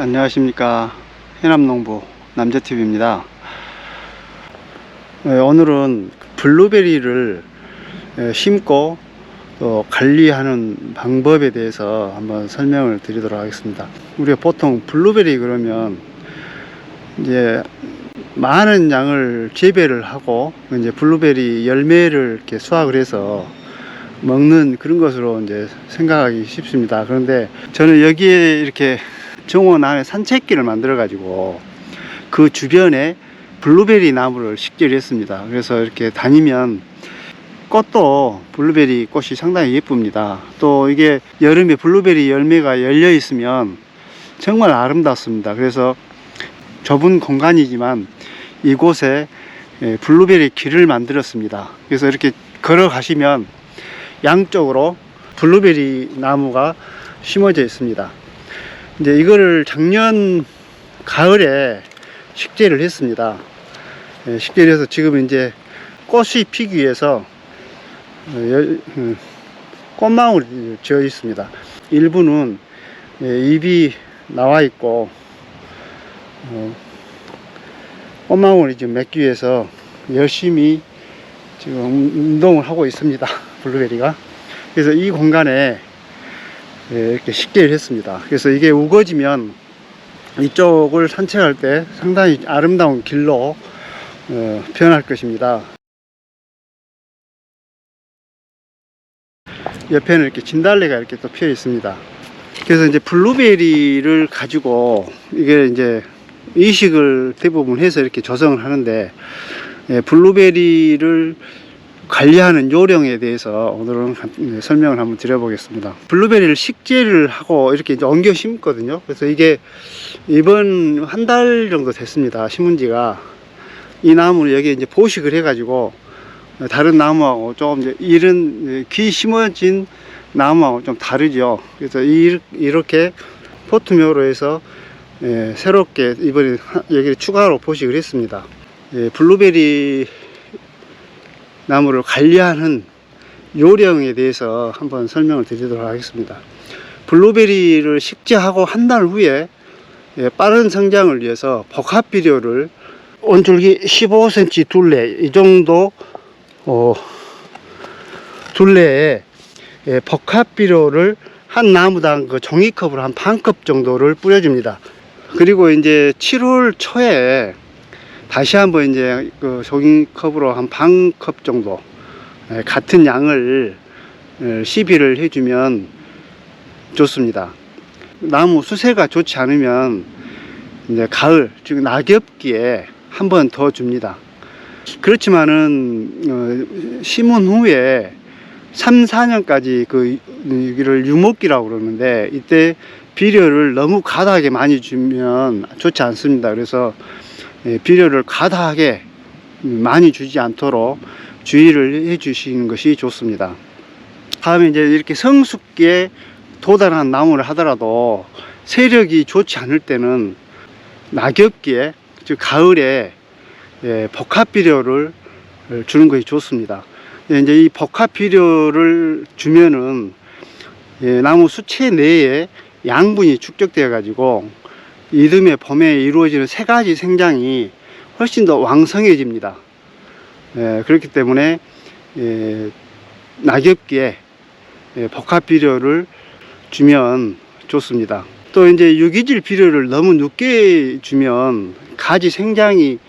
안녕하십니까. 해남농부 남재TV입니다. 오늘은 블루베리를 심고 또 관리하는 방법에 대해서 한번 설명을 드리도록 하겠습니다. 우리가 보통 블루베리 그러면 이제 많은 양을 재배를 하고 이제 블루베리 열매를 이렇게 수확을 해서 먹는 그런 것으로 이제 생각하기 쉽습니다. 그런데 저는 여기에 이렇게 정원 안에 산책길을 만들어 가지고 그 주변에 블루베리 나무를 식재를 했습니다. 그래서 이렇게 다니면 꽃도 블루베리 꽃이 상당히 예쁩니다. 또 이게 여름에 블루베리 열매가 열려 있으면 정말 아름답습니다. 그래서 좁은 공간이지만 이곳에 블루베리 길을 만들었습니다. 그래서 이렇게 걸어가시면 양쪽으로 블루베리 나무가 심어져 있습니다. 이제 이거를 작년 가을에 식재를 했습니다. 식재를 해서 지금 이제 꽃이 피기 위해서 꽃망울이 지어 있습니다. 일부는 잎이 나와 있고 꽃망울이 지금 맺기 위해서 열심히 지금 운동을 하고 있습니다. 블루베리가. 그래서 이 공간에 이렇게 식재를 했습니다. 그래서 이게 우거지면 이쪽을 산책할 때 상당히 아름다운 길로 변할 것입니다. 옆에는 이렇게 진달래가 이렇게 또 피어 있습니다. 그래서 이제 블루베리를 가지고 이게 이제 이식을 대부분 해서 이렇게 조성을 하는데, 블루베리를 관리하는 요령에 대해서 오늘은 설명을 한번 드려보겠습니다. 블루베리를 식재를 하고 이렇게 이제 옮겨 심거든요. 그래서 이게 이번 한 달 정도 됐습니다. 심은 지가. 이 나무를 여기 이제 보식을 해가지고 다른 나무하고 조금 이제 이런 귀 심어진 나무하고 좀 다르죠. 그래서 이렇게 포트묘로 해서 새롭게 이번에 여기를 추가로 보식을 했습니다. 블루베리 나무를 관리하는 요령에 대해서 한번 설명을 드리도록 하겠습니다. 블루베리를 식재하고 한 달 후에 빠른 성장을 위해서 복합비료를 온줄기 15cm 둘레 이 정도 둘레에 복합비료를 한 나무당 그 종이컵으로 한 반컵 정도를 뿌려줍니다. 그리고 이제 7월 초에 다시 한번 이제 그 종이컵으로 한 반컵 정도 같은 양을 시비를 해주면 좋습니다. 나무 수세가 좋지 않으면 이제 가을 즉 낙엽기에 한 번 더 줍니다. 그렇지만은 심은 후에 3, 4년까지 여기를 유목기라고 그러는데 이때 비료를 너무 과다하게 많이 주면 좋지 않습니다. 그래서 비료를 과다하게 많이 주지 않도록 주의를 해 주시는 것이 좋습니다. 다음에 이제 이렇게 성숙기에 도달한 나무를 하더라도 세력이 좋지 않을 때는 낙엽기에 즉 가을에 복합비료를 주는 것이 좋습니다. 이제 이 복합비료를 주면은 나무 수체 내에 양분이 축적되어 가지고 이듬해 봄에 이루어지는 세 가지 생장이 훨씬 더 왕성해집니다. 그렇기 때문에 낙엽기에 복합비료를 주면 좋습니다. 또 이제 유기질 비료를 너무 늦게 주면 가지 생장이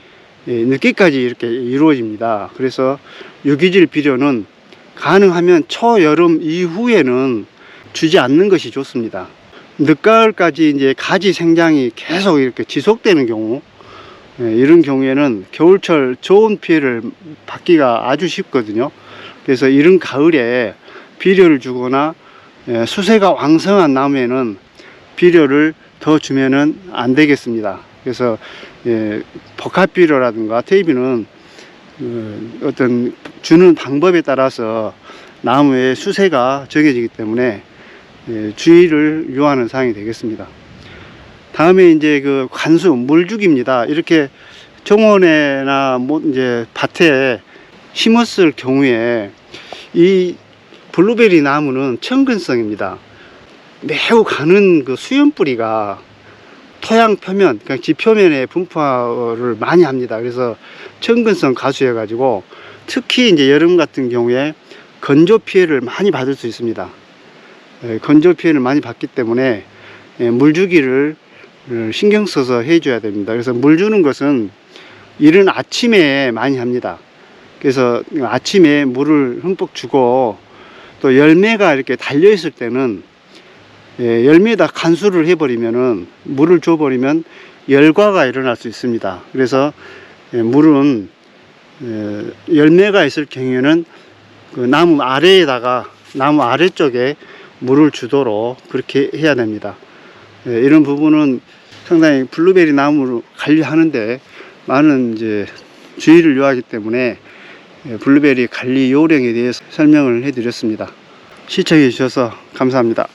늦게까지 이렇게 이루어집니다. 그래서 유기질 비료는 가능하면 초여름 이후에는 주지 않는 것이 좋습니다. 늦가을까지 이제 가지 생장이 계속 이렇게 지속되는 경우, 이런 경우에는 겨울철 좋은 피해를 받기가 아주 쉽거든요. 그래서 이른 가을에 비료를 주거나 수세가 왕성한 나무에는 비료를 더 주면은 안 되겠습니다. 그래서 복합비료라든가 퇴비는 어떤 주는 방법에 따라서 나무의 수세가 정해지기 때문에 주의를 요하는 사항이 되겠습니다. 다음에 이제 그 관수 물주기입니다. 이렇게 정원에나 이제 밭에 심었을 경우에 이 블루베리 나무는 천근성입니다. 매우 가는 그 수염뿌리가 토양 표면, 그러니까 지표면에 분포를 많이 합니다. 그래서 청근성 가수해 가지고 특히 이제 여름 같은 경우에 건조 피해를 많이 받을 수 있습니다. 건조 피해를 많이 받기 때문에 물주기를 신경 써서 해줘야 됩니다. 그래서 물 주는 것은 이른 아침에 많이 합니다. 그래서 아침에 물을 흠뻑 주고, 또 열매가 이렇게 달려 있을 때는 열매에다 간수를 해버리면은, 물을 줘버리면 열과가 일어날 수 있습니다. 그래서 물은 열매가 있을 경우에는 그 나무 아래쪽에 물을 주도록 그렇게 해야 됩니다. 이런 부분은 상당히 블루베리 나무를 관리하는데 많은 이제 주의를 요하기 때문에 블루베리 관리 요령에 대해서 설명을 해드렸습니다. 시청해 주셔서 감사합니다.